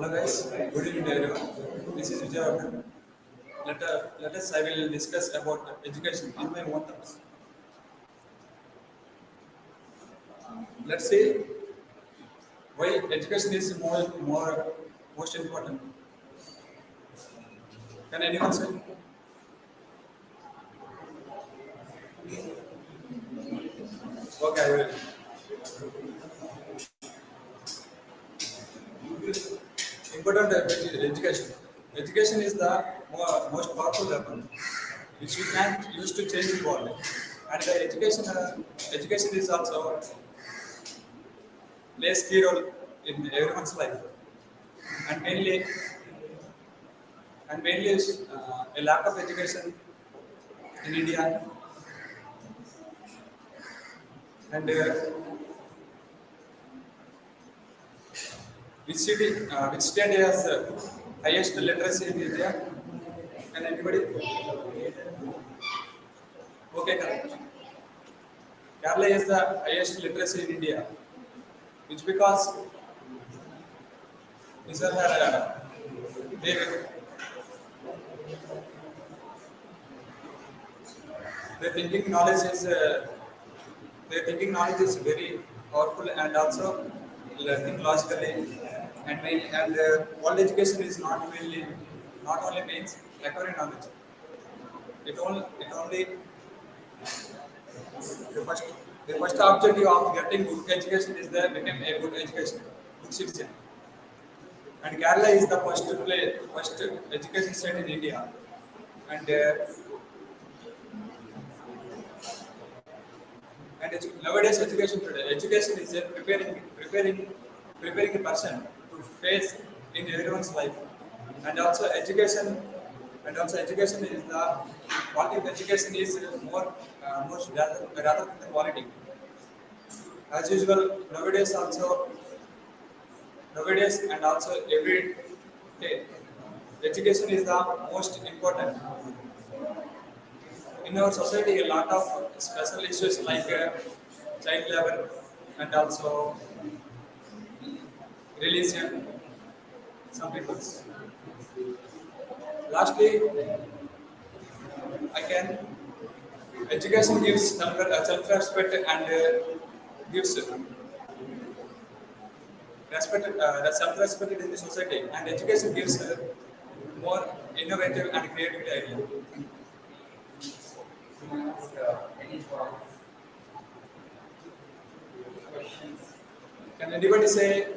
Hello guys, good evening to everyone. This is Vijay. Let us I will discuss about education in my own terms. Let's see why education is most important. Can anyone say? Okay, I will. Important education. Education is the most powerful weapon which we can use to change the world. And the education is also plays key role in everyone's life. And mainly a lack of education in India and which state has highest literacy in India? Can anybody? Okay, correct. Kerala is the highest literacy in India, which because these are their, their thinking knowledge is their thinking knowledge is very powerful and also learning logically and world education is not only means acquiring knowledge. It only the first the first objective of getting good education is that become a good education, good citizen. And Kerala is the first education state in India. And nowadays education is preparing a person to face in everyone's life. And also education is the quality of education is more rather than the quality. As usual, nowadays and also every day, education is the most important. In our society, a lot of special issues like child labor and also religion, some people's. Lastly, I can education gives self-respect and gives the self-respect in the society, and education gives more innovative and creative idea. Can anybody say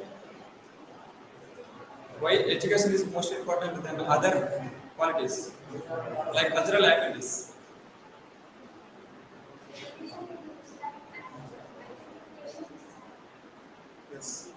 why education is most important than other qualities like cultural activities? Yes.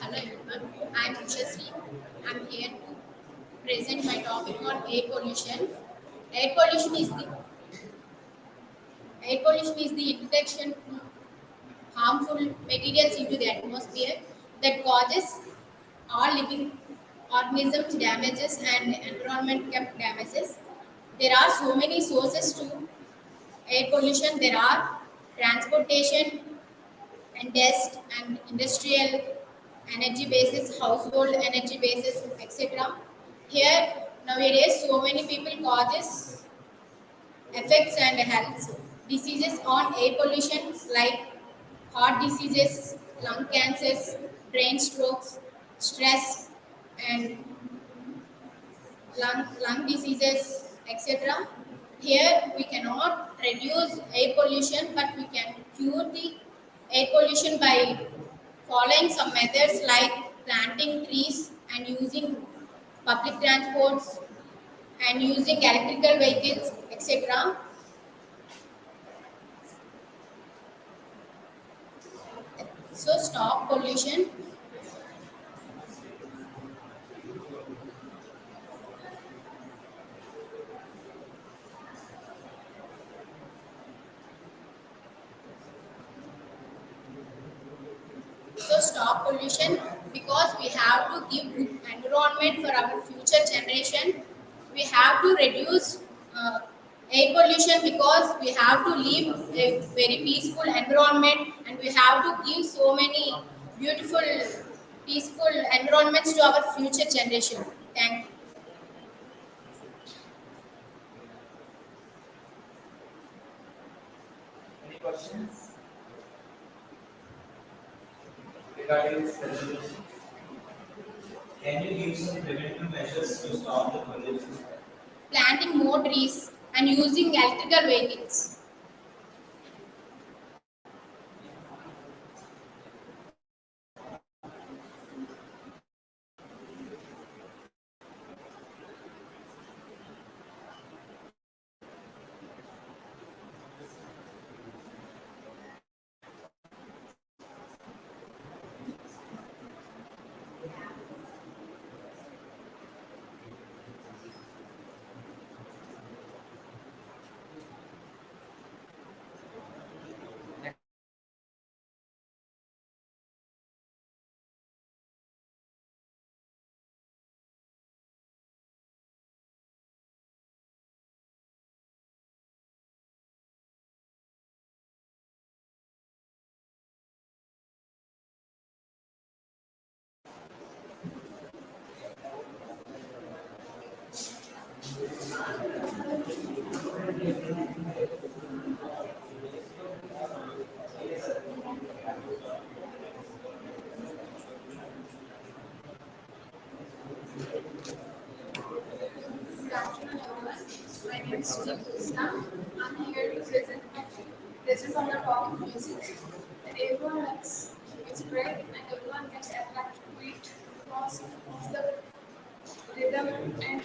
Hello everyone, I am Ushasri. I am here to present my topic on air pollution. Air pollution is the air pollution is the introduction of harmful materials into the atmosphere that causes all living organisms damages and environment damages. There are so many sources to air pollution. There are transportation, and dust and industrial energy basis, household energy basis, etc. Here nowadays so many people causes effects and health diseases on air pollution like heart diseases, lung cancers, brain strokes, stress, and lung diseases, etc. Here we cannot reduce air pollution, but we can cure the air pollution by following some methods like planting trees and using public transports and using electrical vehicles, etc. So stop pollution. So stop pollution because we have to give good environment for our future generation. We have to reduce air pollution because we have to live a very peaceful environment, and we have to give so many beautiful, peaceful environments to our future generation. Thank you. Any questions regarding this resolution? Can you give some preventive measures to stop the pollution? Planting more trees and using electrical vehicles. Good afternoon, everyone. My name is Krishna. I'm here to present on the topic music. And everyone likes music, right? And everyone gets attracted to it because of the rhythm and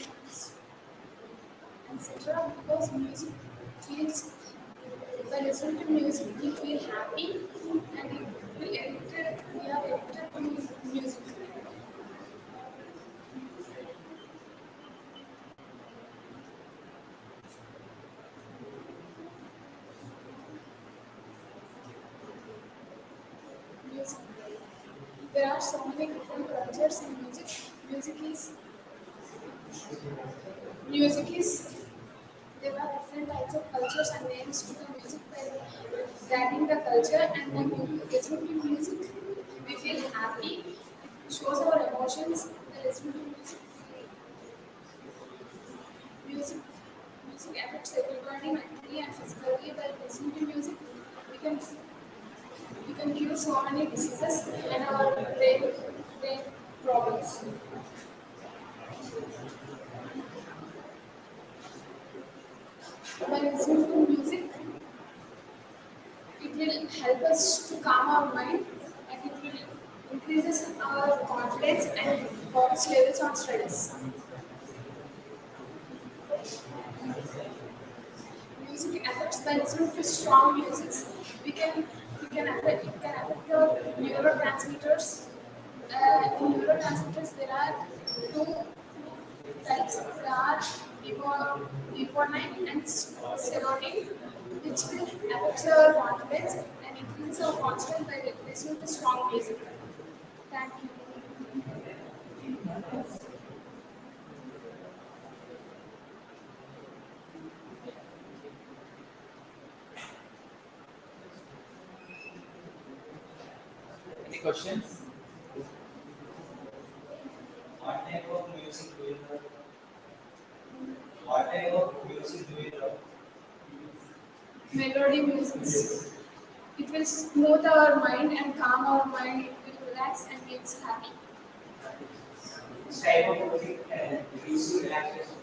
etc. Because music feels, by listening to music, we feel happy and we are addicted to music. Music. There are so many different cultures in music. Music is music is there are different types of cultures and names to the music by guiding the culture, and when we listen to music, we feel happy. It shows our emotions. By listening to music, music, music affects everybody mentally and physically. By listening to music, we can we can cure so many diseases and our brain problems. By listening to music, it will help us to calm our mind, and it will increases our confidence and focus levels on studies. Music affects, by listening to strong music, we can it can affect your neurotransmitters. In neurotransmitters, there are two types. There are dopamine and serotonin, which will affect your confidence and increase your confidence by listening to strong music. Thank you. Any questions? What type of music do you love? What type of music do you love? Melody music. It will smooth our mind and calm our mind. It will relax and make us happy. Which type of music gives you relaxation?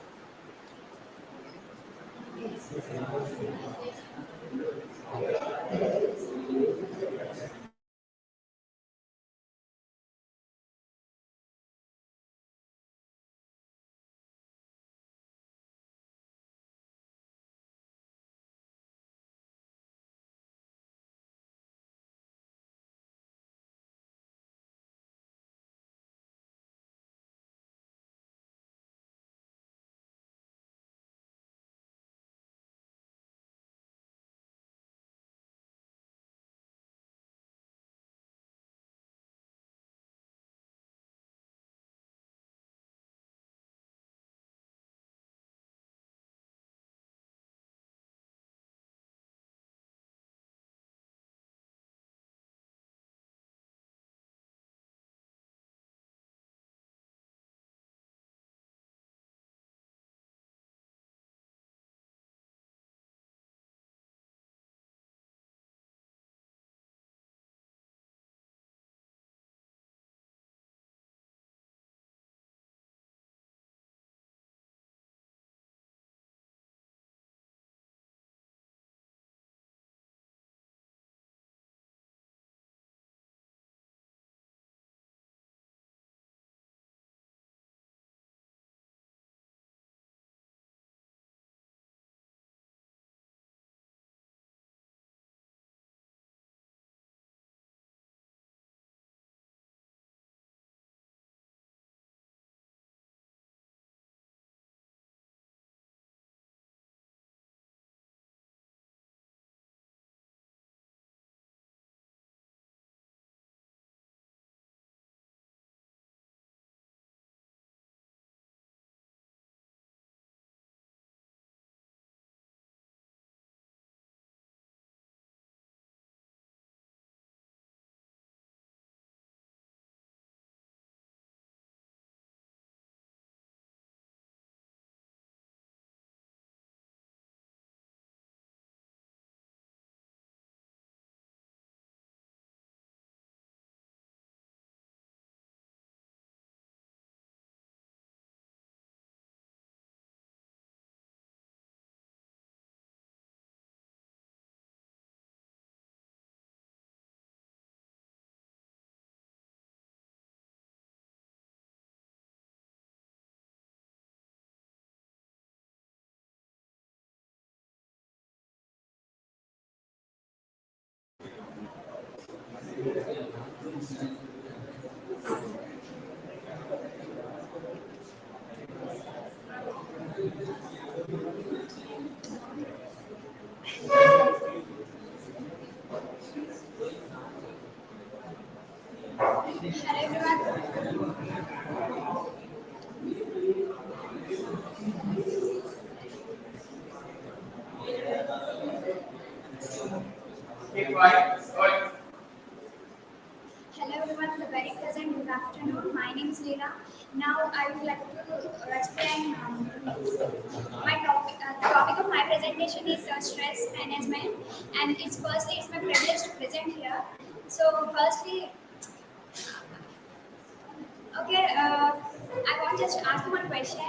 Hello everyone. Okay, quiet. Good. Hello everyone, the very pleasant good afternoon. My name is Leela. Now I would like to explain my topic. The topic of my presentation is stress management, and it's my privilege to present here. So firstly, okay, I want just to ask you one question.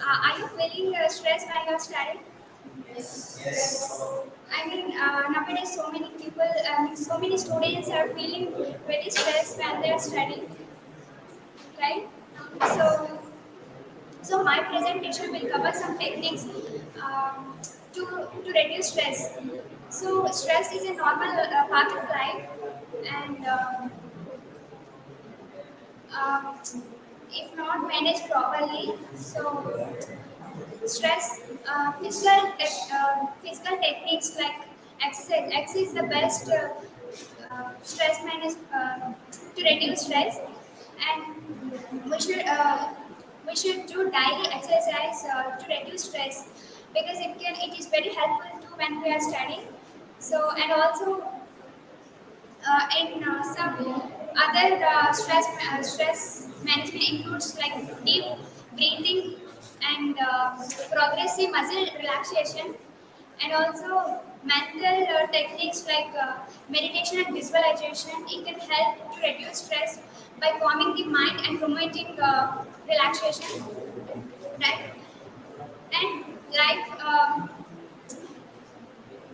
Are you feeling stressed while you're studying? Yes. I mean, nowadays so many students are feeling very stressed when they're studying, right? So, so my presentation will cover some techniques to reduce stress. So stress is a normal part of life, and uh, if not managed properly, so stress, physical techniques like exercise. Exercise is the best stress manage to reduce stress, and we should do daily exercise to reduce stress because it is very helpful too when we are studying. So and also in some Other stress management includes like deep breathing and progressive muscle relaxation, and also mental techniques like meditation and visualization. It can help to reduce stress by calming the mind and promoting relaxation, right? And life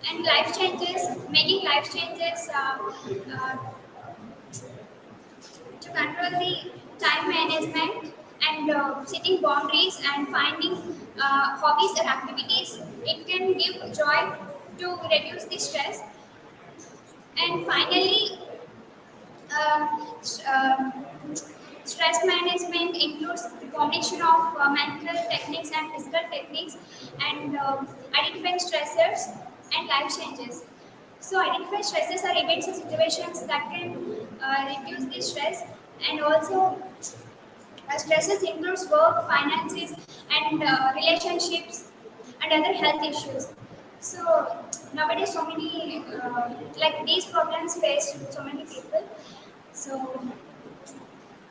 and life changes, making life changes to control the time management and setting boundaries and finding hobbies or activities. It can give joy to reduce the stress. And finally, uh, s- um, stress management includes the combination of mental techniques and physical techniques, and identifying stressors and life changes. So, identify stresses are events or situations that can reduce the stress, and also stresses includes work, finances, and relationships, and other health issues. So nowadays, so many like these problems faced so many people. So,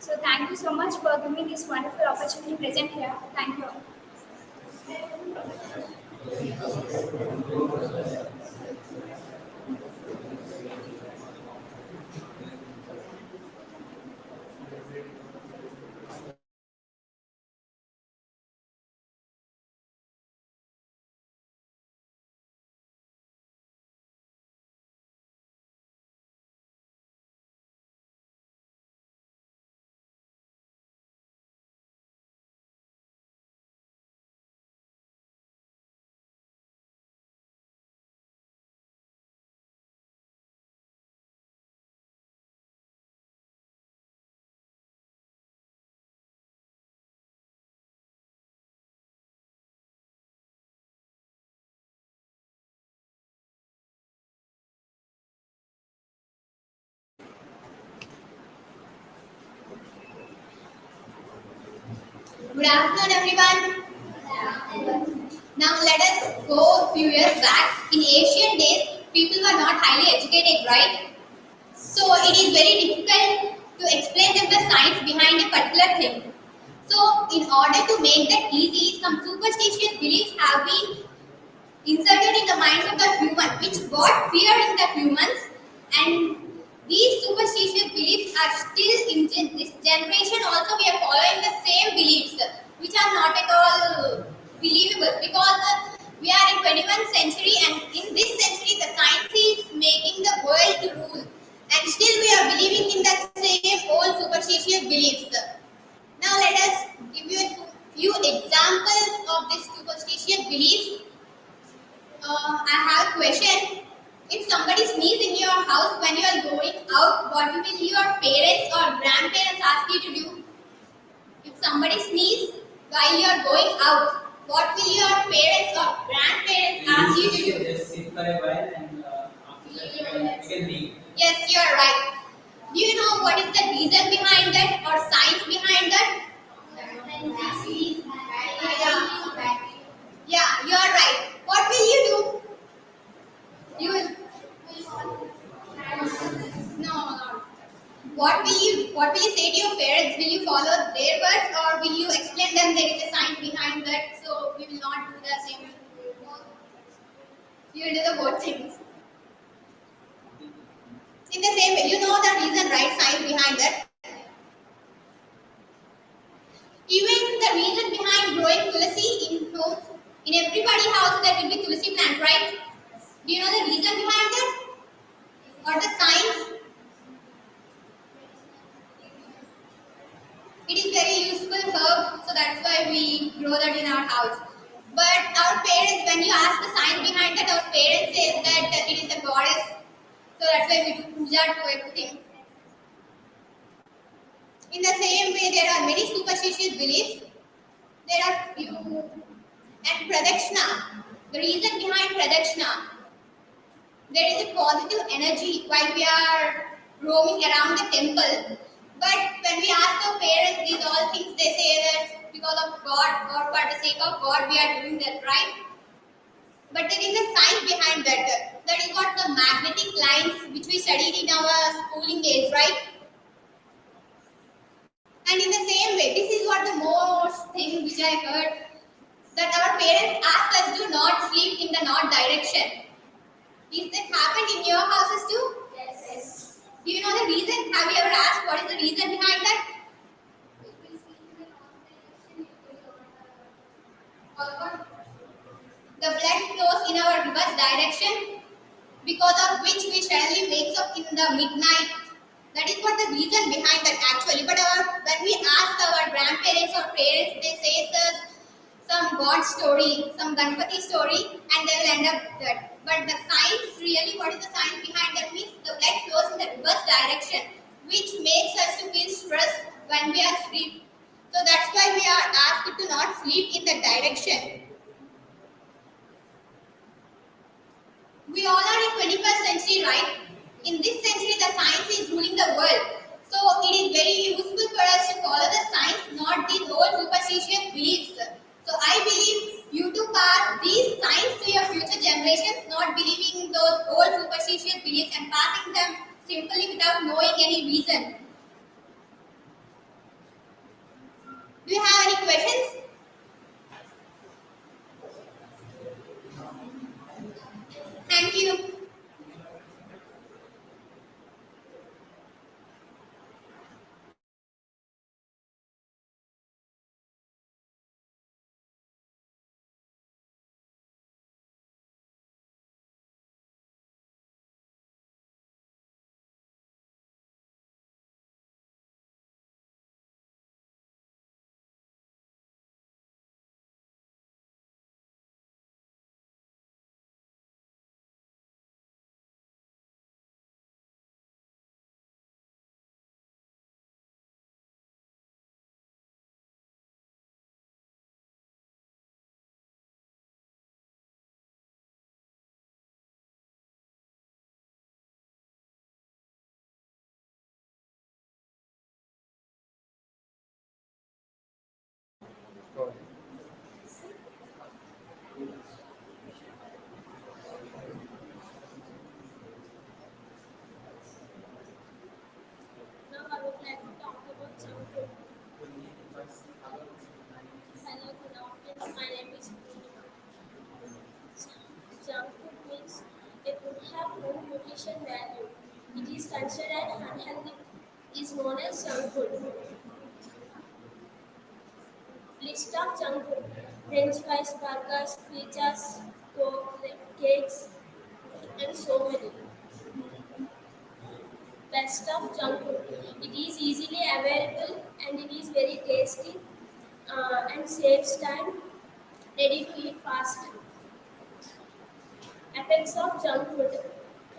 so thank you so much for giving me this wonderful opportunity present here. Thank you. Good afternoon, everyone. Now let us go a few years back. In ancient days, people were not highly educated, right? So it is very difficult to explain them the science behind a particular thing. So in order to make that easy, some superstitious beliefs have been inserted in the minds of the human, which brought fear in the humans, and these superstitious beliefs are still in this generation. Also, we are following the same beliefs, which are not at all believable, because we are in 21st century, and in this century, the science is making the world to rule, and still we are believing in that same old superstitious beliefs. Now, let us give you a few examples of these superstitious beliefs. I have a question. If somebody sneezes in your house when you are going out, what will your parents or grandparents ask you to do? If somebody sneezes while you are going out, what will your parents or grandparents ask you to do? Just sit for a while and after that you can leave. Yes, you are right. Do you know what is the reason behind that or science behind that? Yeah, you are right. What will you do? You will. No, no. What will you say to your parents? Will you follow their words or will you explain them there is a science behind that, so we will not do the same? You will do the both things. In the same way, you know the reason, right? Science behind that. Even the reason behind growing tulsi in homes, in everybody house there will be tulsi plant, right? Do you know the reason behind that? Or the science? It is very useful herb, so that's why we grow that in our house. But our parents, when you ask the science behind that, our parents say that it is a goddess, so that's why we do puja to everything. In the same way, there are many superstitious beliefs. There are few, and pradakshina. The reason behind pradakshina, there is a positive energy while we are roaming around the temple. But when we ask our parents these all things, they say that because of God or for the sake of God we are doing that, right? But there is a science behind that. That is what the magnetic lines which we studied in our schooling days, right? And in the same way, this is what the most thing which I heard, that our parents ask us to not sleep in the north direction. Is that happened in your houses too? Yes. Do you know the reason? Have you ever asked what is the reason behind that? If we see in the north direction, it will not. The blood flows in our reverse direction, because of which we suddenly wakes up in the midnight. That is what the reason behind that actually. But when we ask our grandparents or parents, they say us some God story, some Ganpati story, and they will end up that. But the science really, what is the science behind that? Means the blood flows in the reverse direction, which makes us to feel stressed when we are asleep. So that's why we are asked to not sleep in that direction. We all are in 21st century, right? In this century, the science is ruling the world. So it is very useful for us to follow the science, not these old superstitious beliefs. So I believe you to pass these science to your future generations, not believing in those old superstitious beliefs and passing them simply without knowing any reason. Do you have any questions? Thank you. Now I would like to talk about junk food. Hello, good afternoon. My name is Purnima. Junk food means it would have no nutrition value. It is considered unhealthy. Is known as junk food. List of junk food: French fries, burgers, pizzas, coke, cakes, and so many. Best of junk food. It is easily available and it is very tasty and saves time. Ready to eat fast. Effects of junk food: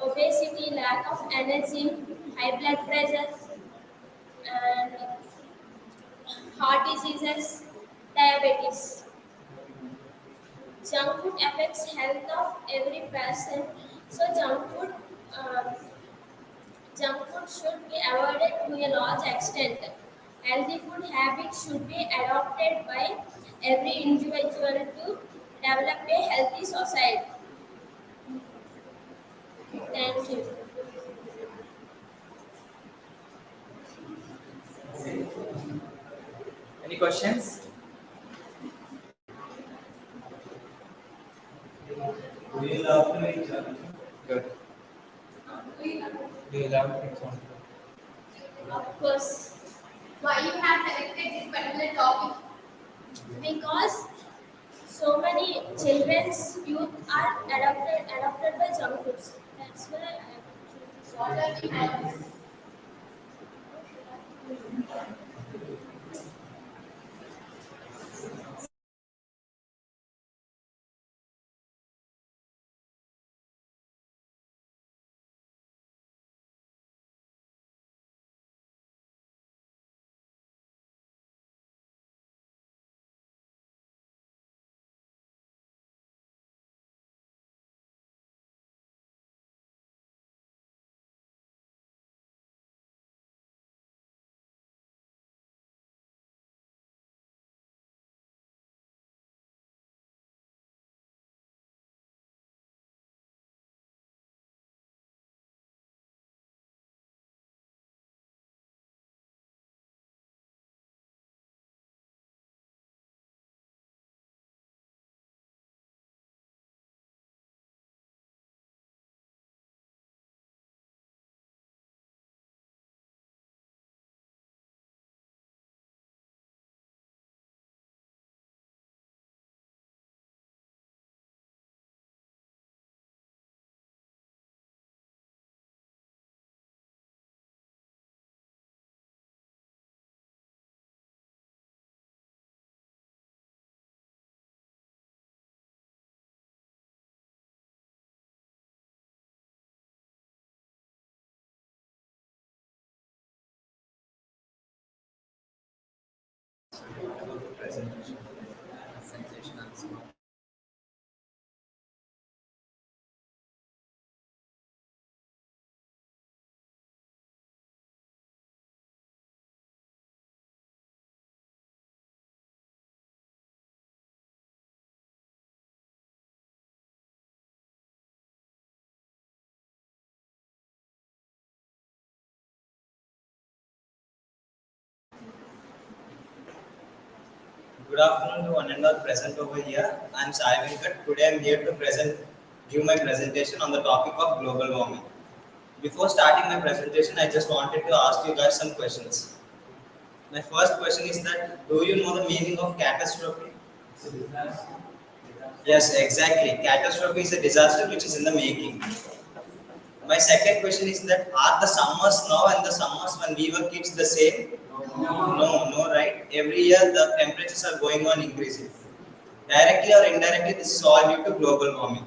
obesity, lack of energy, high blood pressure, and heart diseases, diabetes. Junk food affects health of every person. So uh, junk food should be avoided to a large extent. Healthy food habits should be adopted by every individual to develop a healthy society. Thank you. Any questions? Do you love to eat junk food? Good. Do you love to eat junk food? Of course, Why you have selected this particular topic? because so many children's youth are adopted by junk foods. That's why I have choose What are the hobbies? Go to presentation. Presentation also. Good afternoon to one and all present over here. I am Sai Venkat. Today I am here to give my presentation on the topic of global warming. Before starting my presentation, I just wanted to ask you guys some questions. My first question is that, do you know the meaning of catastrophe? Yes, exactly. Catastrophe is a disaster which is in the making. My second question is that, are the summers now and the summers when we were kids the same? No, right? Every year the temperatures are going on increasing. Directly or indirectly, this is all due to global warming.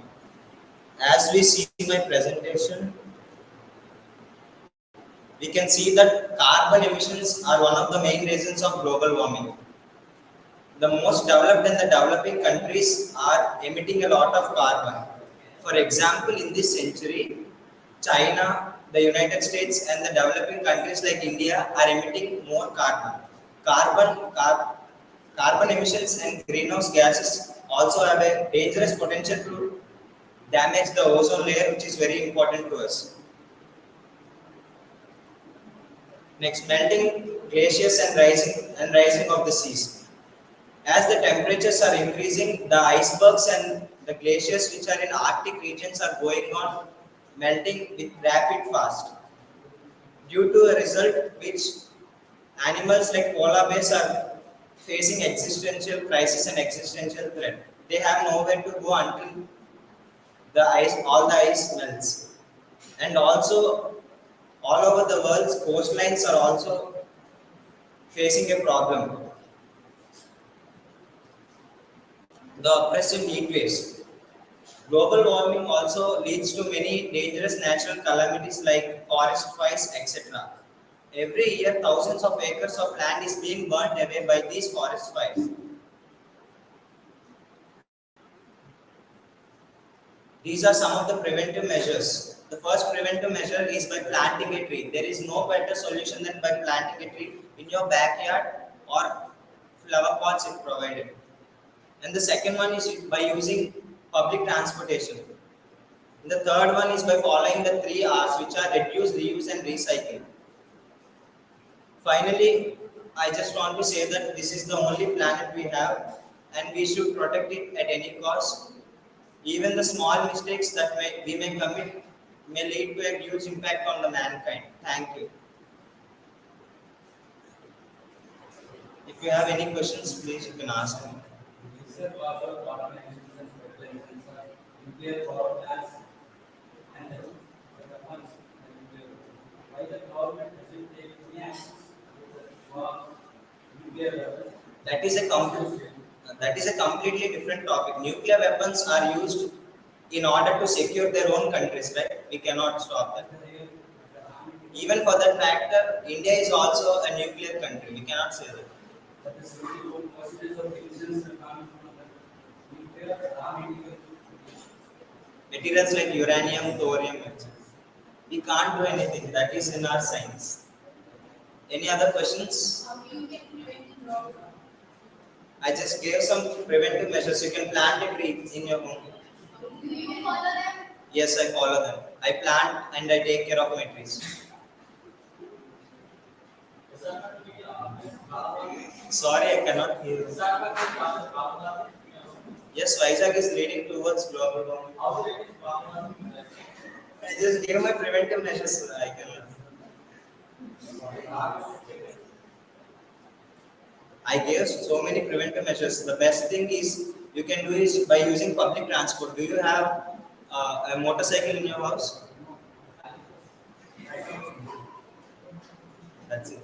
As we see in my presentation, we can see that carbon emissions are one of the main reasons of global warming. The most developed and the developing countries are emitting a lot of carbon. For example, in this century, China, the United States, and the developing countries like India are emitting more carbon. Carbon, car, Carbon emissions and greenhouse gases also have a dangerous potential to damage the ozone layer, which is very important to us. Next, melting glaciers and rising of the seas. As the temperatures are increasing, the icebergs and the glaciers which are in Arctic regions are going on melting with rapid fast. Due to a result which animals like polar bears are facing existential crisis and existential threat. They have nowhere to go until all the ice melts. And also, all over the world, coastlines are also facing a problem. The oppressive heat waves. Global warming also leads to many dangerous natural calamities like forest fires, etc. Every year, thousands of acres of land is being burnt away by these forest fires. These are some of the preventive measures. The first preventive measure is by planting a tree. There is no better solution than by planting a tree in your backyard or flower pots if provided. And the second one is by using public transportation. The third one is by following the 3 R's, which are reduce, reuse, and recycle. Finally, I just want to say that this is the only planet we have and we should protect it at any cost. Even the small mistakes that we may commit may lead to a huge impact on the mankind. Thank you. If you have any questions, please you can ask me. Research also organizations and fertilizers are nuclear power plants and the weapons and nuclear. Why the government doesn't take any actions for nuclear weapons? That is a completely different topic. Nuclear weapons are used in order to secure their own countries, right? We cannot stop that. Even for that factor, India is also a nuclear country. We cannot say that. But the 74% of emissions are coming from the nuclear nuclear. Materials like uranium, thorium, etc. We can't do anything. That is in our science. Any other questions? How you can prevent drought? I just gave some preventive measures. You can plant a tree in your home. Do you follow them? Yes, I follow them. I plant and I take care of my trees. Sorry, I cannot hear you. Yes, Vizag is leading towards global warming. I just gave my preventive measures. I cannot. I gave so many preventive measures. The best thing is you can do is by using public transport. Do you have a motorcycle in your house? That's it.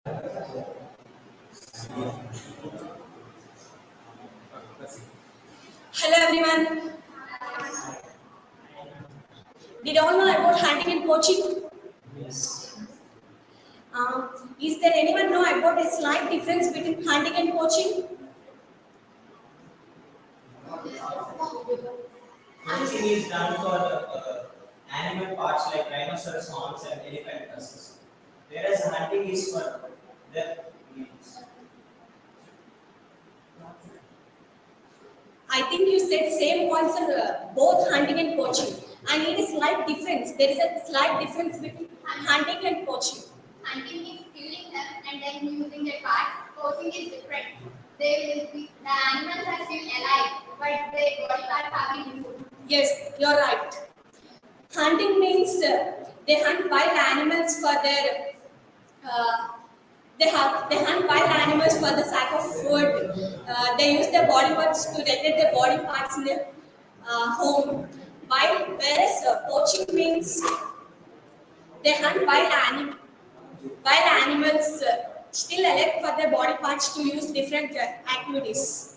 Hello everyone. Did all know about hunting and poaching? Yes. Is there anyone know about a slight difference between hunting and poaching? Poaching is done for animal parts like rhinoceros horns and elephant tusks, whereas hunting is for their meats. I think you said same points are both hunting and poaching. I need a slight difference. There is a slight difference between hunting and poaching. Hunting is killing them and then using their parts. Poaching is different. They will be the animals are still alive, but their body parts are being removed. Yes, you're right. Hunting means they hunt wild animals for their uh, they hunt wild animals for the sake of food. They use their body parts to decorate their body parts in their home. Whereas poaching means they hunt wild animals still alive for their body parts to use different activities.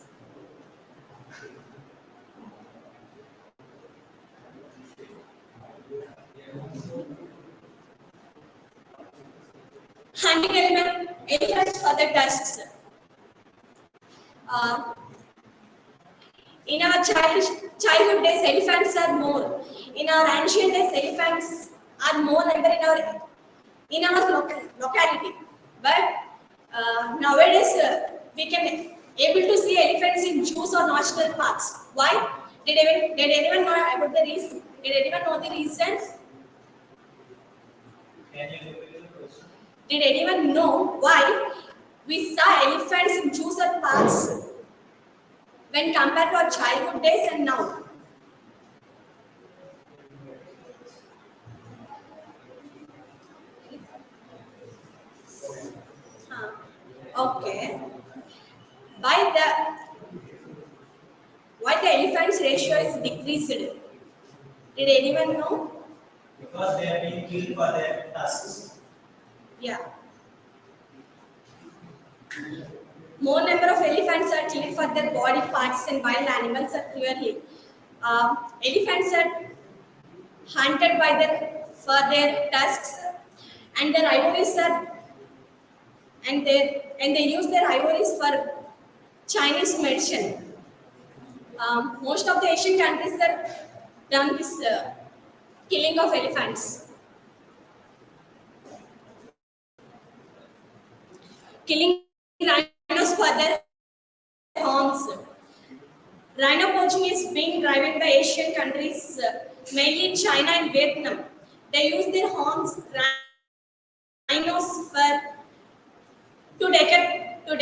Hunting elephants for the tusks. Uh, in our childhood days, elephants are more. In our ancient days, elephants are more number in our locality. But nowadays, we can able to see elephants in zoos or national parks. Why? Did anyone know about the reason? Did anyone know the reason? Can you repeat the question? Did anyone know why we saw elephants in zoos or parks when compared to our childhood days and now? Huh. Okay. Why the elephants ratio is decreased? Did anyone know? Because they are being killed for their tusks. Yeah. More number of elephants are killed for their body parts and wild animals are clearly. Elephants are hunted by for their tusks and their ivories are and they use their ivories for Chinese medicine. Most of the Asian countries have done this killing of elephants. Killing rhinos for their horns. Rhino poaching is being driven by Asian countries, mainly China and Vietnam. They use their horns, rhinos for to decorate the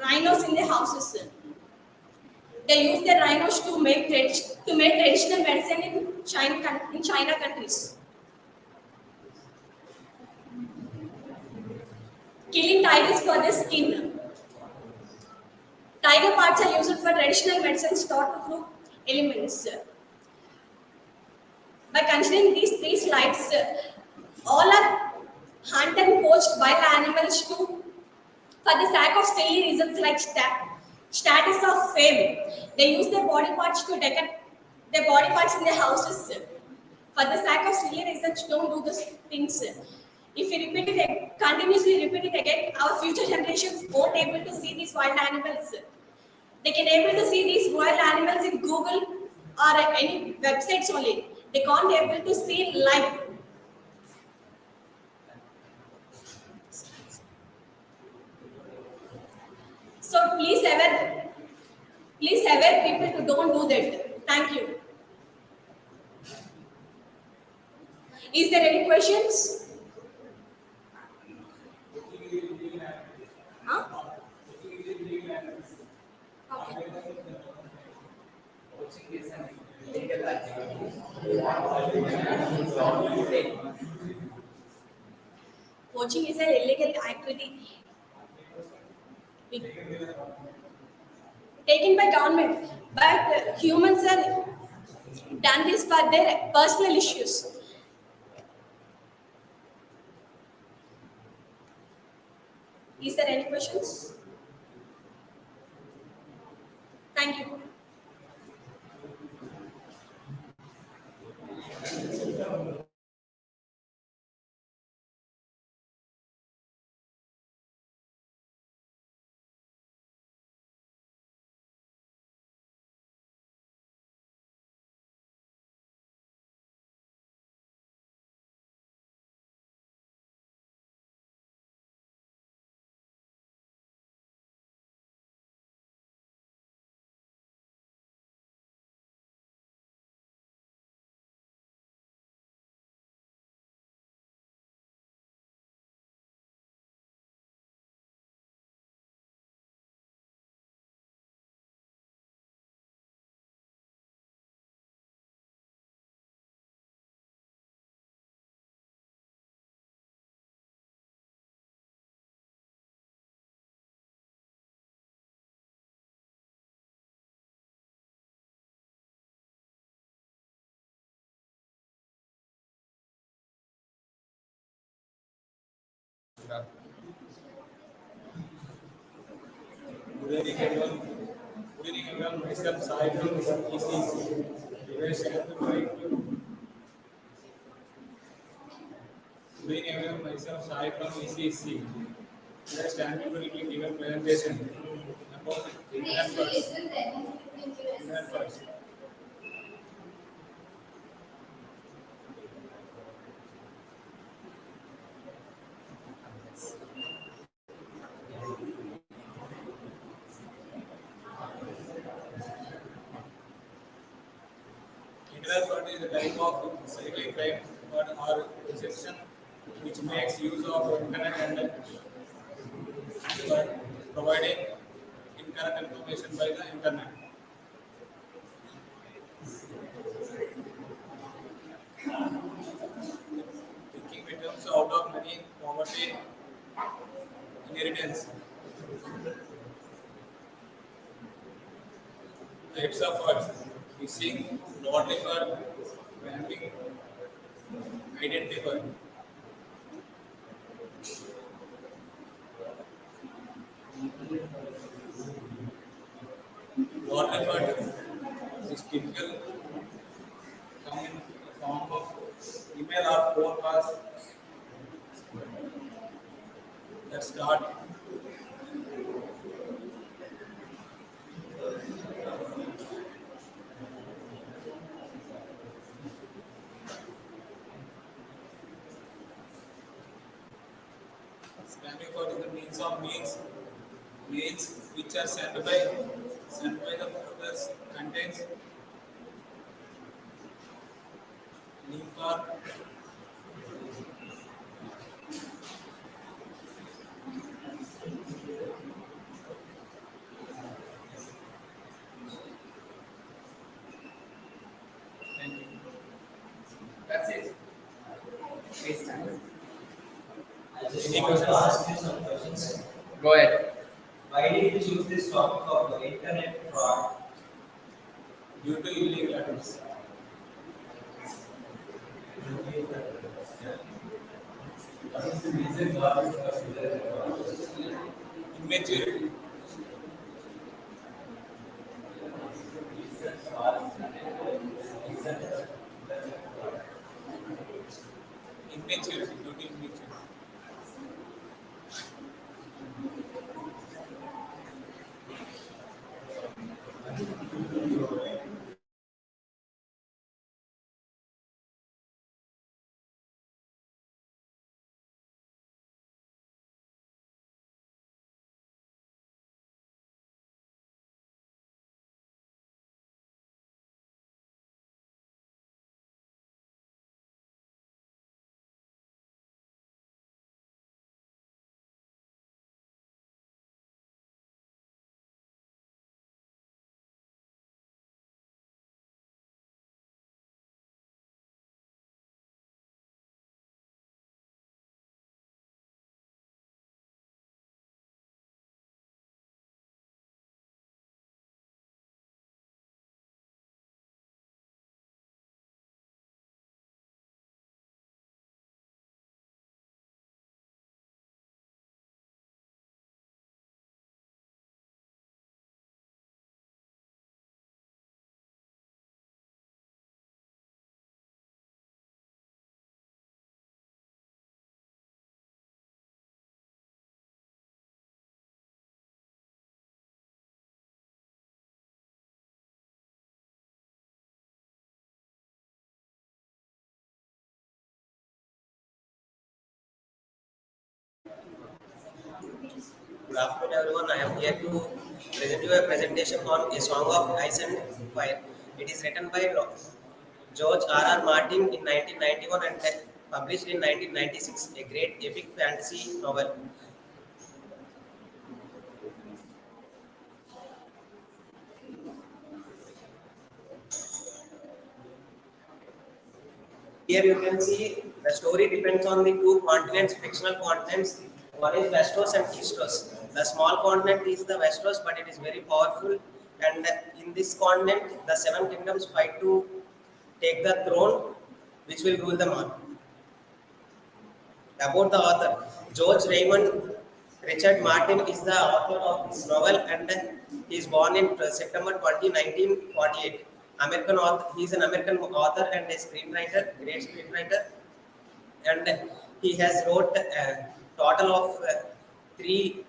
rhinos in their houses. They use their rhinos to make traditional medicine in China countries. Killing tigers for their skin. Tiger parts are used for traditional medicines thought to prove elements. By considering these three slides, all are hunt and poached wild animals to for the sake of silly reasons like status of fame. They use their body parts to decorate their body parts in their houses. For the sake of silly reasons, don't do those things. If we continuously repeat it again, our future generations won't able to see these wild animals. They can able to see these wild animals in Google or any websites only. They can't able to see live. So please aware people to don't do that. Thank you. Is there any questions? Huh? Okay. Poaching is an illegal activity taken by government, but humans are done this for their personal issues. Is there any questions? Thank you. Good evening, everyone. Good evening, everyone. Myself, Sai from ECE-C. Good evening, everyone. Myself, Sai from ECE-C. Today, standing will be given presentation about internet first. Internet first. Internet fraud is a type of cybercrime fraud or deception which makes use of internet and providing incorrect information by the internet. Thinking victims out of money, poverty, inheritance. Types of frauds: phishing, lottery fraud, vamping, identity fraud. Lottery fraud is typical come in the form of email or phone calls that start spamming fraud is the means which are sent by the folders contains link or thank you. That's it. Waste time. I just Any want to questions? ask you some questions. Go ahead. Why did you choose this topic of the internet fraud? Due to illegal activities. What is the reason why this was Immaturity. Immaturity. Due to immaturity. Good afternoon, everyone. I am here to present you a presentation on A Song of Ice and Fire. It is written by George R. R. Martin in 1991 and published in 1996. A great epic fantasy novel. Here you can see the story depends on the two continents, fictional continents. One is Westeros and Eastros. The small continent is the Westeros, but it is very powerful. And in this continent, the seven kingdoms fight to take the throne, which will rule them all. About the author, George Raymond Richard Martin is the author of this novel, and he is born in September 20, 1948. American author, he is an American author and a screenwriter, great screenwriter, and he has wrote a total of three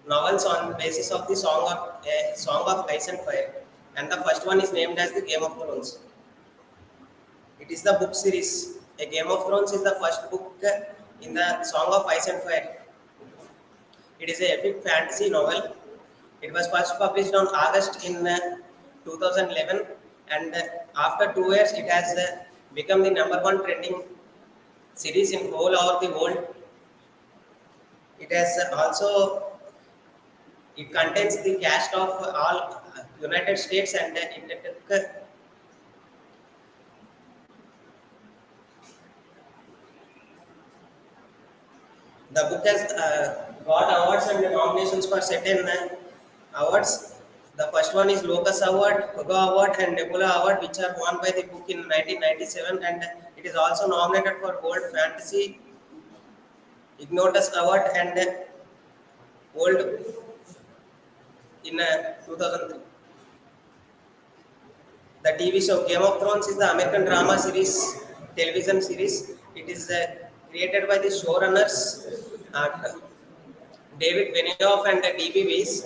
novels on basis of the Song of Ice and Fire, and the first one is named as the Game of Thrones. It is the book series. A Game of Thrones is the first book in the Song of Ice and Fire. It is a epic fantasy novel. It was first published on August in 2011, and after 2 years, it has become the number one trending series in all over the world. It has also it contains the cast of all United States, and it took the book has got awards and nominations for certain awards. The first one is Locus Award, Hugo Award, and Nebula Award, which are won by the book in 1997, and it is also nominated for World Fantasy Ignotus Award and World in 2003. The TV show Game of Thrones is the American drama series, television series. It is created by the showrunners David Benioff and D.B. Weiss.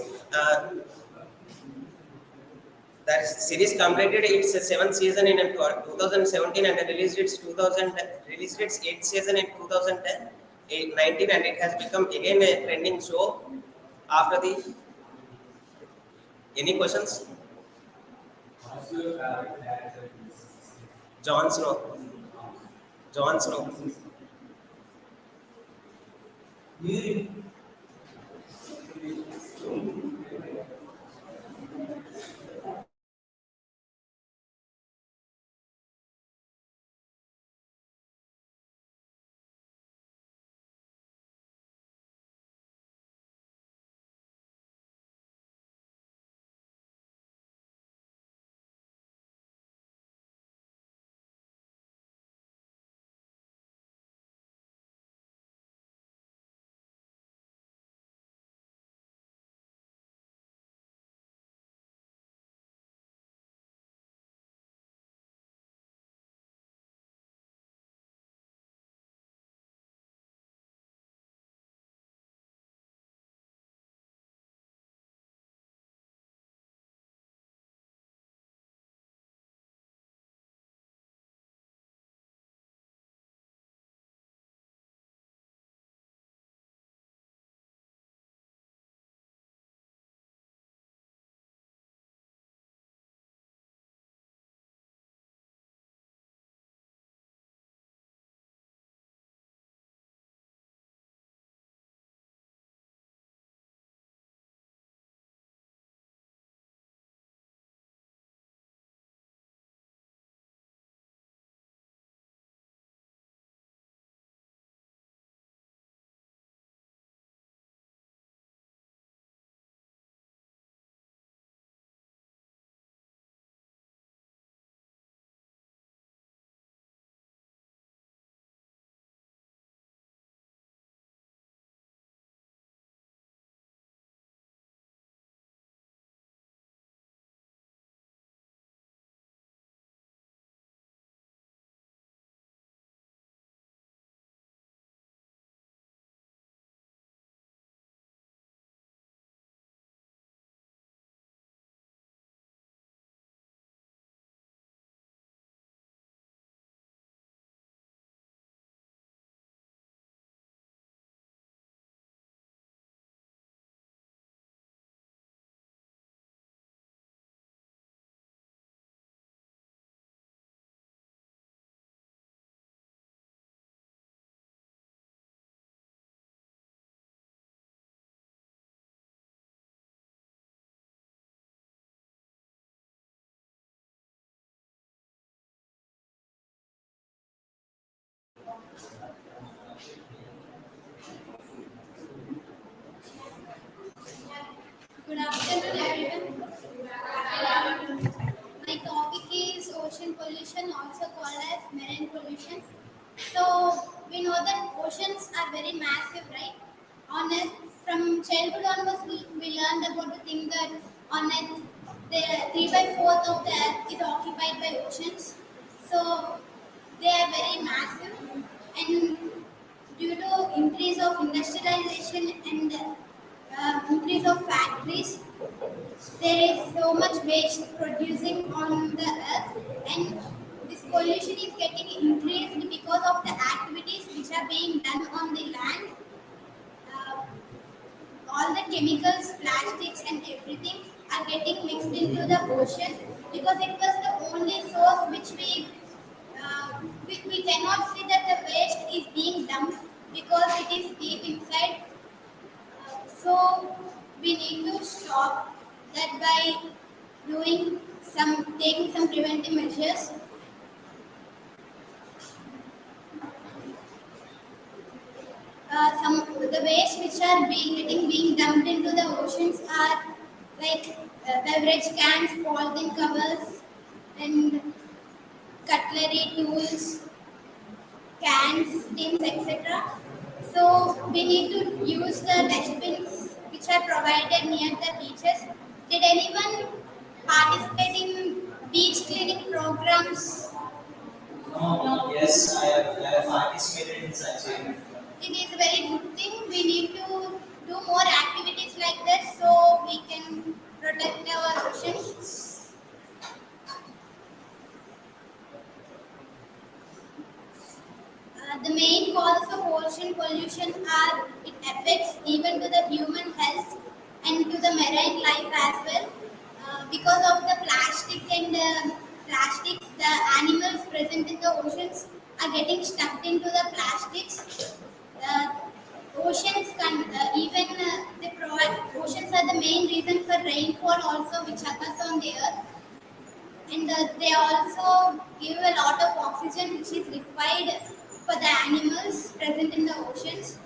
The series completed its seventh season in 2017 and released its eighth season in 2019, and it has become again a trending show after the. Any questions? What's your favorite character in this series? Jon Snow. Jon Snow. You Good afternoon, everyone. My topic is ocean pollution, also called as marine pollution. So we know that oceans are very massive, right? On Earth, from childhood onwards, we learned about the thing that on Earth, the 3 by 4th of the Earth is occupied by oceans. So they are very massive, and due to increase of industrialization and increase of factories, there is so much waste producing on the earth, and this pollution is getting increased because of the activities which are being done on the land. Uh, all the chemicals, plastics, and everything are getting mixed into the ocean because it was the only source which we cannot see that the waste is being dumped because it is deep inside. So we need to stop that by taking some preventive measures. Some the waste which are being dumped into the oceans are like beverage cans, polythene covers, and cutlery tools, cans, tins, etc. So we need to use the dustbins which are provided near the beaches. Did anyone participate in beach cleaning programs? No, yes, I have participated in such a. It is a very good thing. We need to do more activities like that so we can protect our oceans. The main causes of ocean pollution are it affects even to the human health and to the marine life as well. Because of the plastic and plastics, the animals present in the oceans are getting stuck into the plastics. Uh, Oceans can even they provide oceans are the main reason for rainfall also which occurs on the earth, and they also give a lot of oxygen which is required for the animals present in the oceans.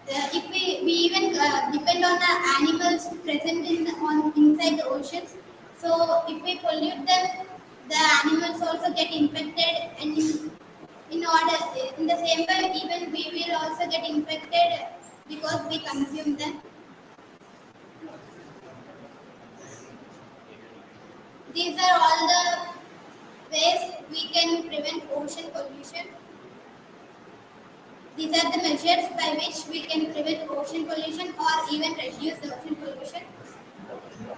If we even depend on the animals present on inside the oceans, so if we pollute them, the animals also get infected, and in order in the same way, even we will also get infected because we consume them. These are all the ways we can prevent ocean pollution. These are the measures by which we can prevent ocean pollution or even reduce the ocean pollution.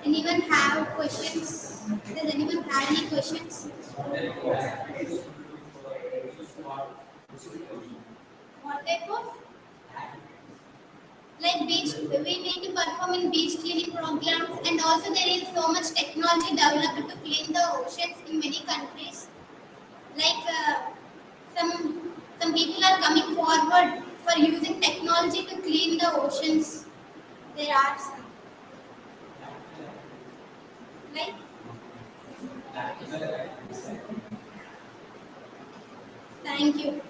Anyone have questions? Does anyone have any questions? What type of? Like beach, we need to perform in beach cleaning programs, and also there is so much technology developed to clean the oceans in many countries. Like some people are coming forward for using technology to clean the oceans. There are some. Like, thank you.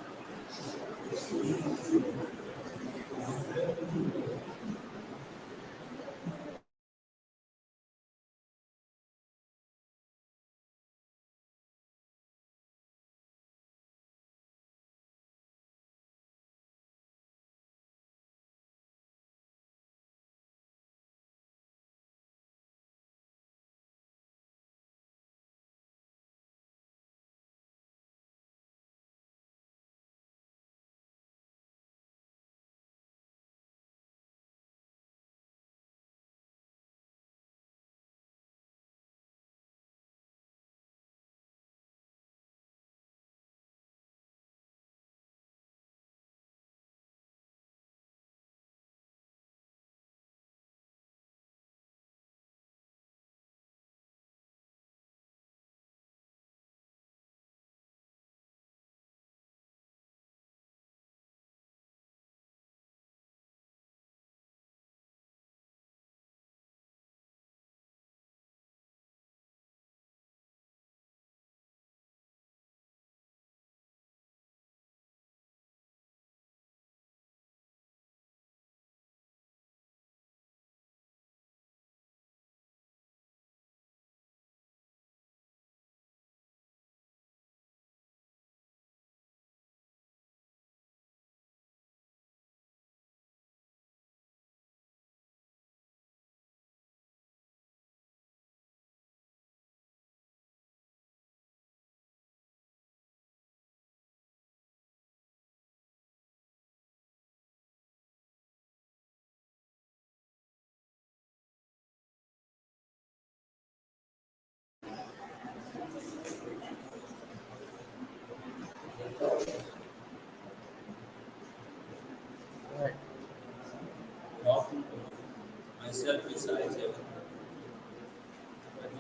myself is Isaiah.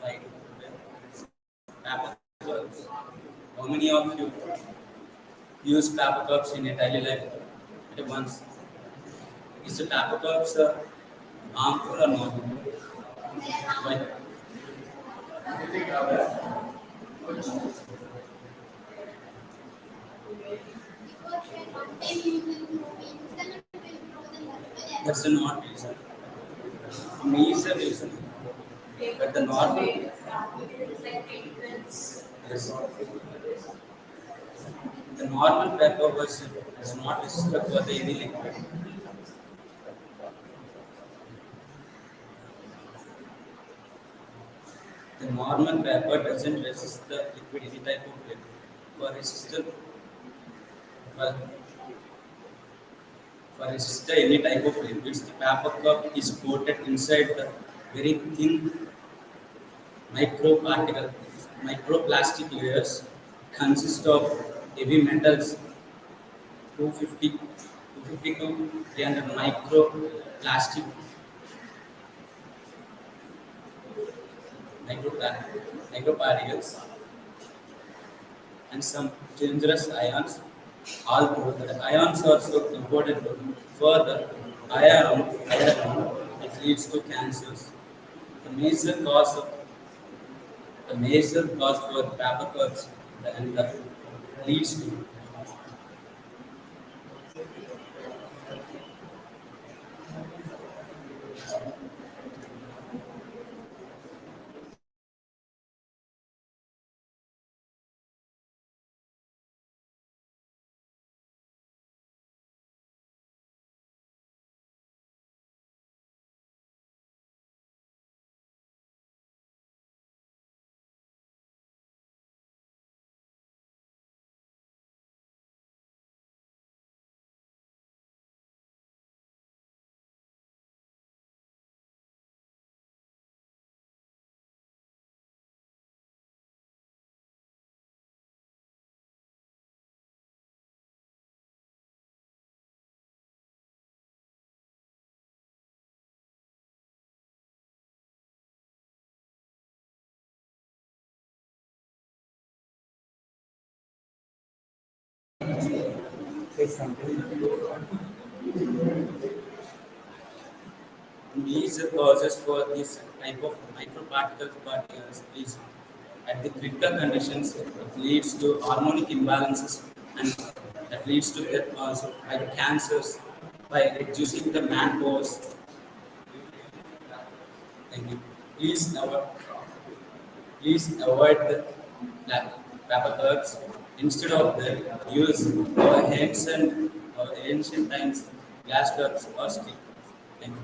Like paper cups. How many of you use paper cups in a daily life at once? Is the paper cups harmful or not? Why? That's the not reason. Me is the reason. But the normal, yes, the normal paper was is not registered for the any liquid. The normal paper doesn't resist the liquid any type of liquid. For resistor, for, for resistor any type of liquids, the paper cup is coated inside the very thin microparticle, microplastic layers consist of heavy metals 250, 250 to 300 microplastic microparticles and some dangerous ions. All the ions are so important. Further, iron it leads to cancers. The major cause of the major cause for paper cuts and leads to major causes for this type of particles is at the critical conditions it leads to harmonic imbalances and that leads to death also by the cancers by reducing the manpowers. Thank you. Please avoid the paper cuts. Instead of that, use our ancient times glass cups or steel. Thank you.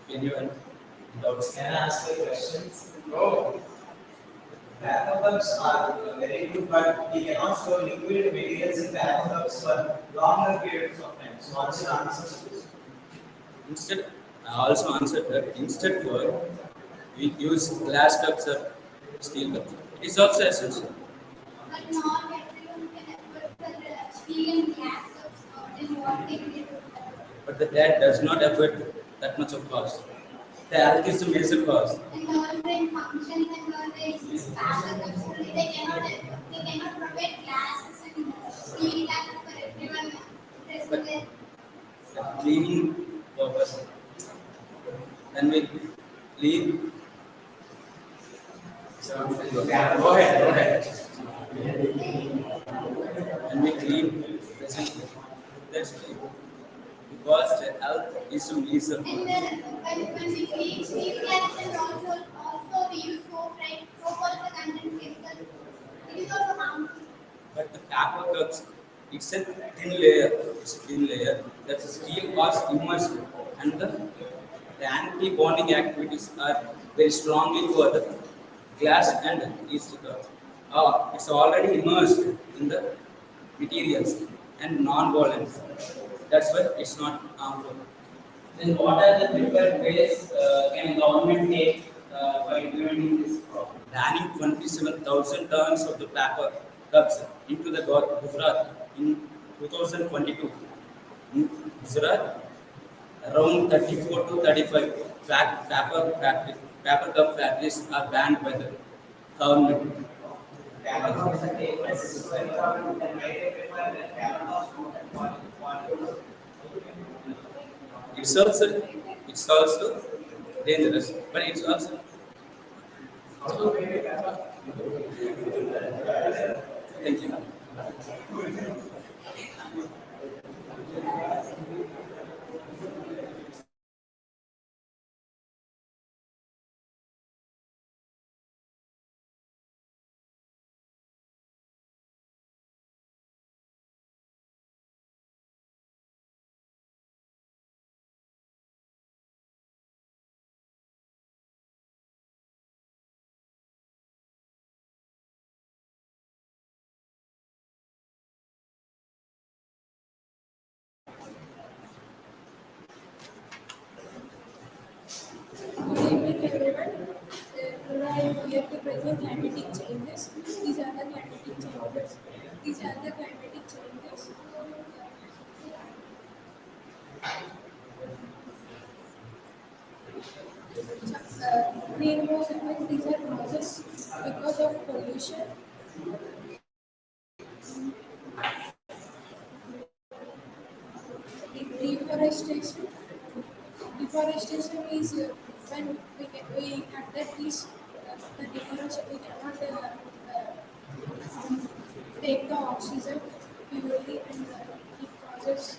If anyone doubts. Can I ask you a question? No. Paper cups are very good, but we cannot store liquid materials in paper cups for longer periods of time. So, what's your answer to this? Instead, I also answered that instead for we use glass cups or steel cups. It is also essential. But not everyone can afford the steel and glass cups, then what they will do. But that does not affect that much of cost. The health is the major cause. And also in functions and all this paper cups, they cannot provide glasses and steel cups for everyone. But the cleaning purpose. When we clean, Go ahead. when we clean presently, that's clean. Because the health is the major And cause. when we clean steel glasses, also we use soap, right? Soap also contains chemicals. It is also harmful. But the paper cups, it's a thin layer. It's a thin layer. That's a steel was immersed, and the anti-bonding activities are very strongly for the glass and steel cups. It's already immersed in the materials and non-volatile. That's why it's not harmful. Then what are the preferred ways can government take for implementing this problem? Banning 27,000 tons of the paper cups into the Gujarat in 2022. In Gujarat, around 34 to 35 paper cup factories are banned by the government. It's also it's also dangerous, but it's also thank you. Good evening, everyone. Today I am here to present climatic changes. These are the climatic changes. These are the climatic changes. Greenhouse effects. These are causes because of pollution. Deforestation. Deforestation is when we cut the trees. The deforestation we cannot take the oxygen purely and it causes.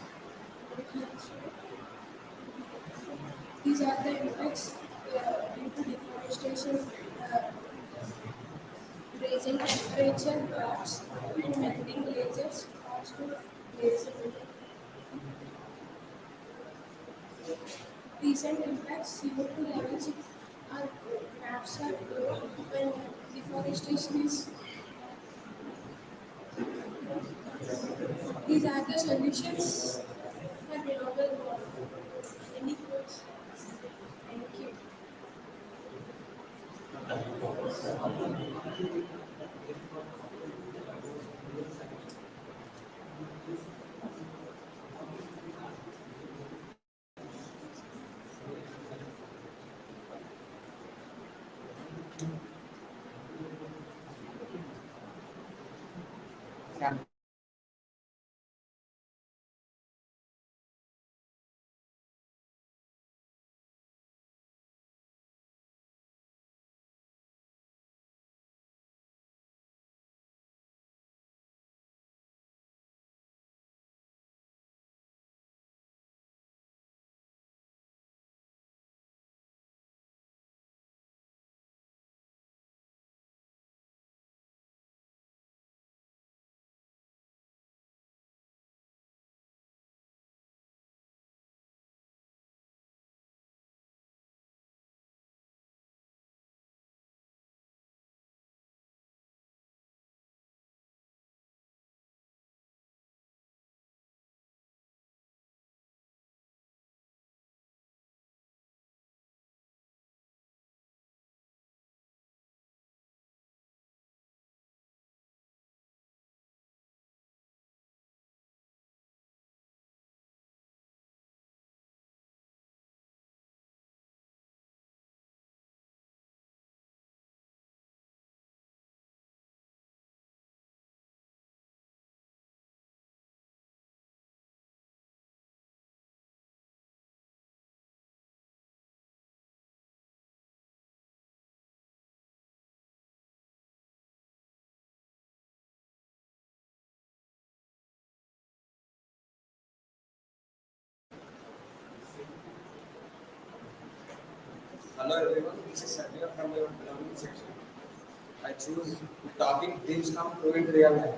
These are the effects due to deforestation, raising temperature drops and melting glaciers cause to glacier. Recent impacts CO2 levels are maps are low when deforestation is. These are the solutions for global warming. Any quotes? Thank you. Hello everyone, this is Satya from the learning section. I choose the topic dreams come true in real life.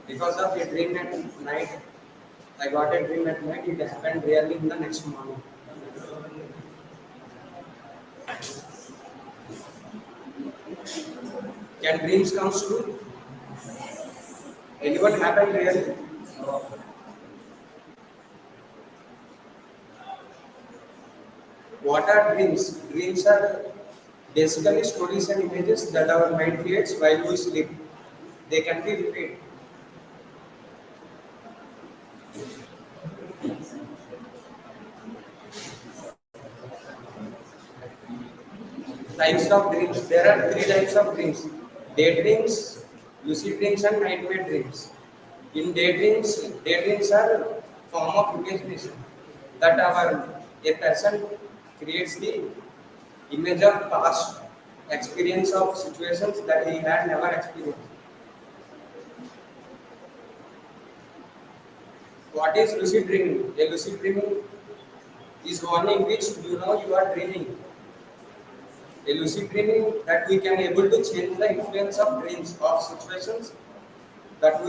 Because of a dream at night, I got a dream at night, it happened really in the next morning. Can dreams come true? Anyone happened really? What are dreams? Dreams are basically stories and images that our mind creates while we sleep. They can be repeated. Types of dreams. There are three types of dreams: daydreams, lucid dreams, and nightmare dreams. In daydreams are form of imagination that a person creates the image of past experience of situations that he had never experienced. What is lucid dreaming? A lucid dreaming is one in which you know you are dreaming. A lucid dreaming that we can able to change the influence of dreams of situations that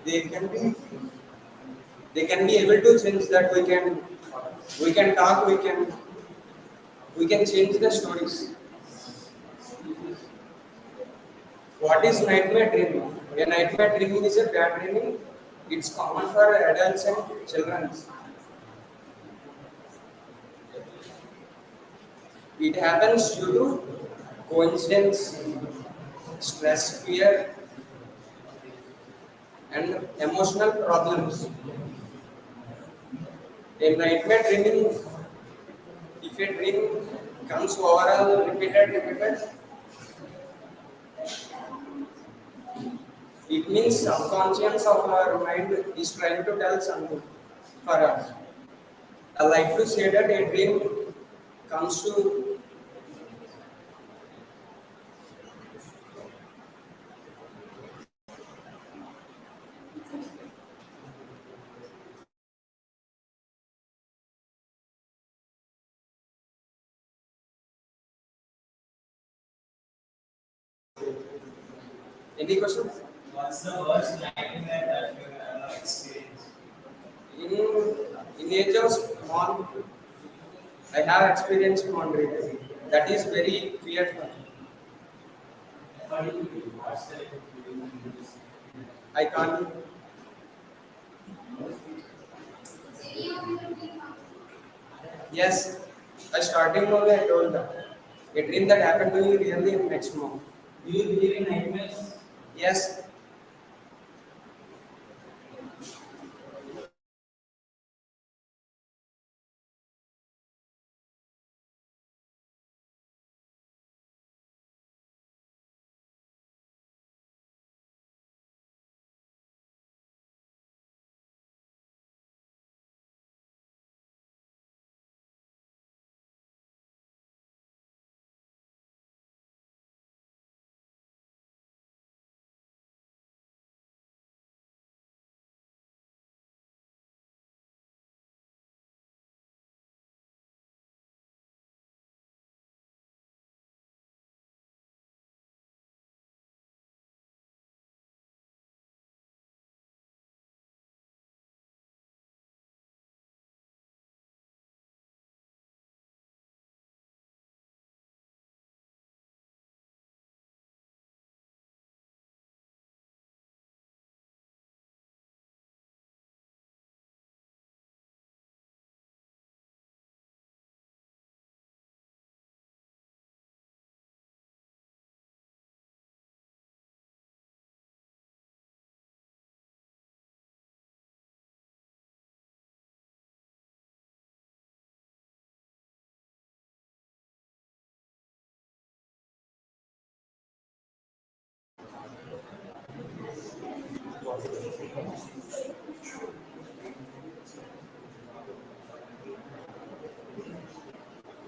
they can be they can be able to change that we can talk we can change the stories. What is nightmare dreaming? A nightmare dreaming is a bad dreaming. It's common for adults and children. It happens due to coincidence, stress, fear, and emotional problems. A nightmare dreaming, if a dream comes overall repeated, it means subconscious of our mind is trying to tell something for us. I like to say that a dream comes to any questions? What's the worst nightmare that you have ever experienced? In age of small, I have experienced one dream that is very fearful. According to you, what's the experience? I can't. Yes, I starting only I told that. A dream that happened to me really next month. Do you believe in nightmares? Yes,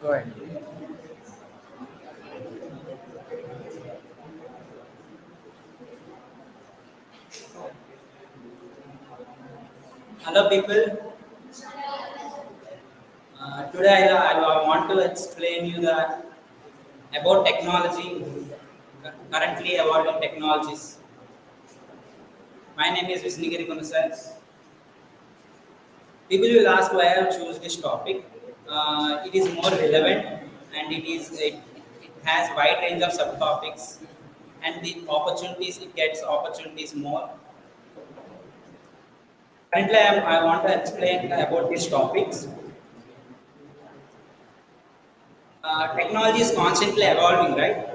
go ahead. Hello, people. Today I want to explain you about technology, currently evolving technologies. My name is Visnigiri Gunasar. People will ask why I have choose this topic. It is more relevant and it has wide range of subtopics and the opportunities it gets opportunities more. Currently, I want to explain about these topics. Technology is constantly evolving, right?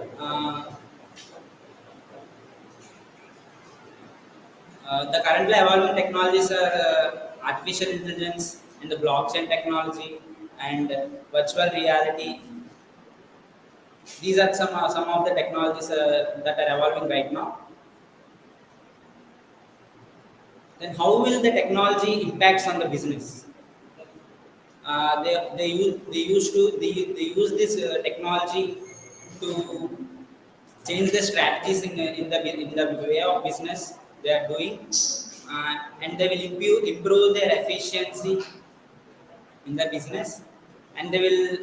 The currently evolving technologies are artificial intelligence and the blockchain technology and virtual reality These are some of the technologies that are evolving right now. Then how will the technology impacts on the business? They use this technology to change the strategies in the way of business they are doing, and they will improve their efficiency in the business, and they will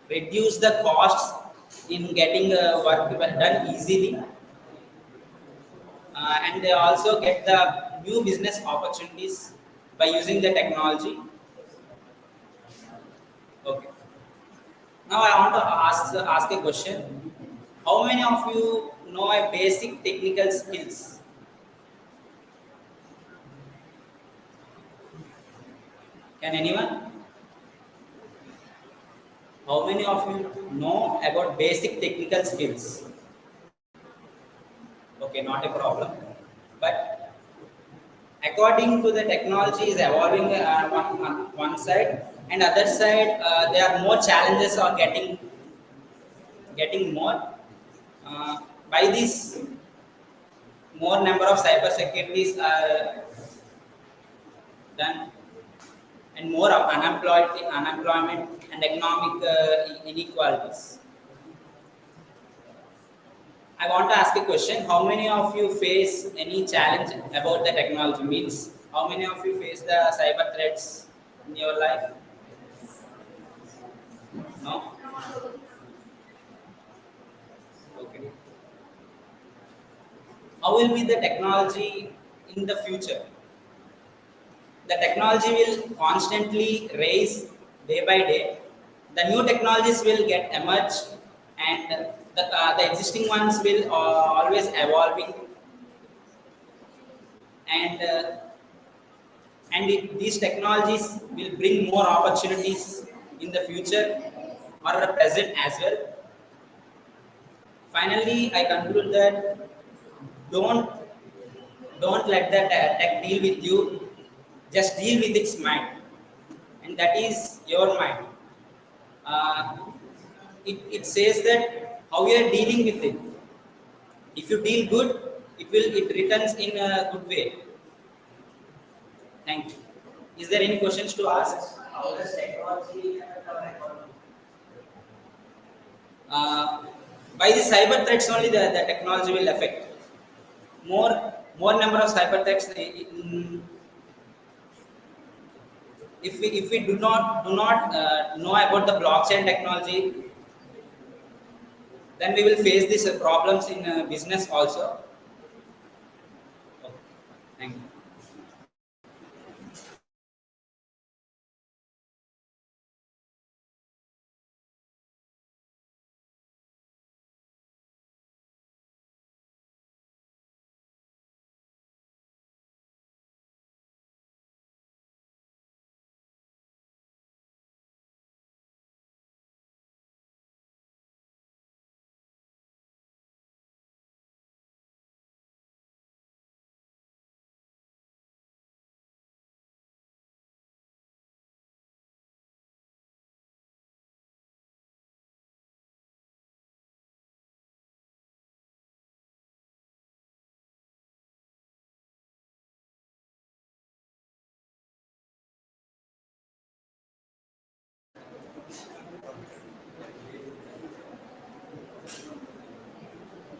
reduce the costs in getting work done easily, and they also get the new business opportunities by using the technology. Okay. Now I want to ask a question. How many of you know a basic technical skills? Can anyone? How many of you know about basic technical skills? Okay, not a problem. But according to the technology is evolving on one side, and other side there are more challenges are getting more. By this, more number of cyber securities are done, and more of unemployment and economic inequalities. I want to ask a question. How many of you face any challenge about the technology? Means, how many of you face the cyber threats in your life? No? Okay. How will be the technology in the future? The technology will constantly rise day by day. The new technologies will get emerge, and the existing ones will always evolving, and these technologies will bring more opportunities in the future or the present as well. Finally, I conclude that don't don't let the tech deal with you. Just deal with its mind, and that is your mind. Uh, it says that how you are dealing with it. If you deal good, it returns in a good way. Thank you. Is there any questions to ask? How does technology affect our economy? Uh, by the cyber threats only, the technology will affect. More number of cyber threats. If we do not know about the blockchain technology, then we will face these problems in business also. Okay. Thank you.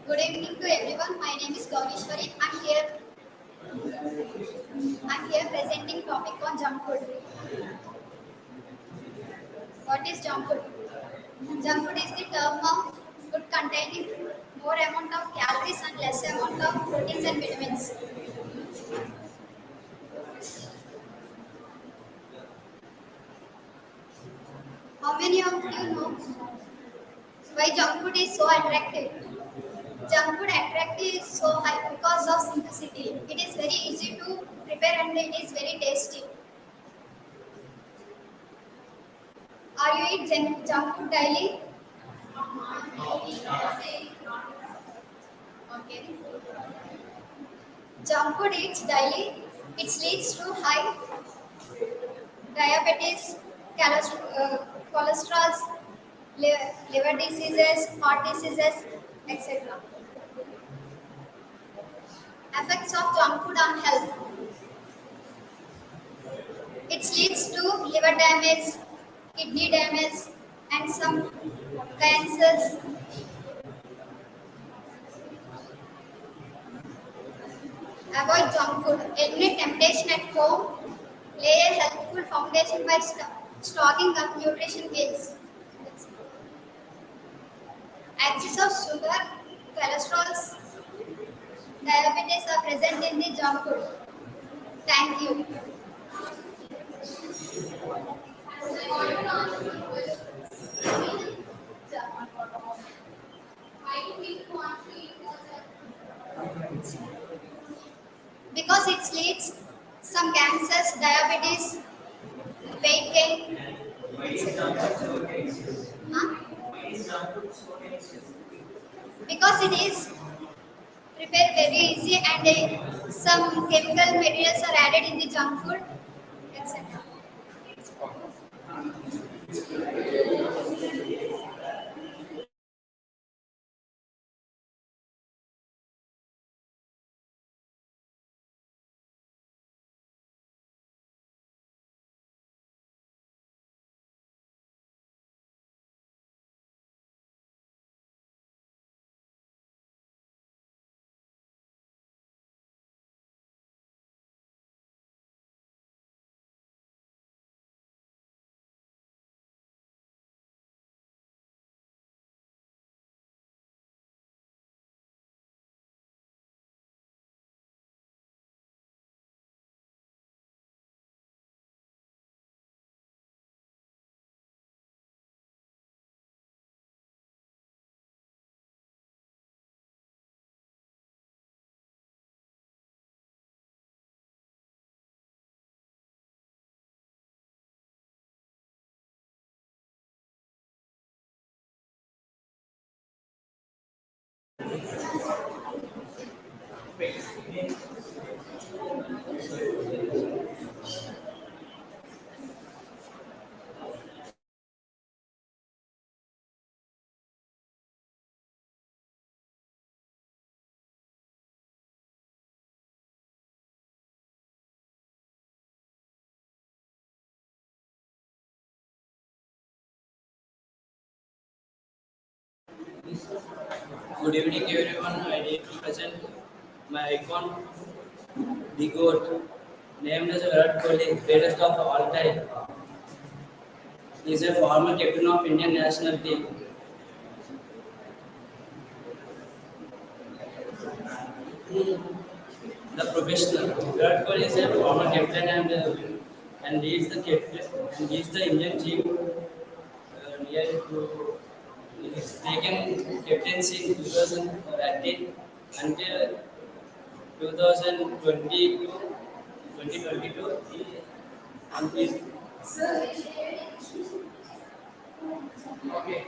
Good evening to everyone. My name is Gaurishwari. I'm here presenting topic on junk food. What is junk food? Junk food is the term of food containing more amount of calories and less amount of proteins and vitamins. How many of you know why junk food is so attractive? Junk food attractive is so high because of simplicity. It is very easy to prepare and it is very tasty. Are you eat junk food daily? Okay. Junk food eats daily. It leads to high diabetes, cholesterol, liver diseases, heart diseases, etc. Effects of junk food on health. It leads to liver damage, kidney damage, and some cancers. Avoid junk food. Eliminate temptation at home. Lay a healthful foundation by stocking up nutrition meals. Excess of sugar, cholesterol, diabetes are present in the junk food. Thank you. Because it leads some cancers, diabetes, weight gain. Huh? Because it is prepared very easy and some chemical materials are added in the junk food, etc. Good evening, everyone. I need to present my icon, the GOAT, named as Virat Kohli, greatest of all time. He is a former captain of Indian national team. The professional Virat Kohli is a former captain and leads the captain and leads the Indian team near to. He's taken captaincy in 2013 until 2022. 2022. And he's okay.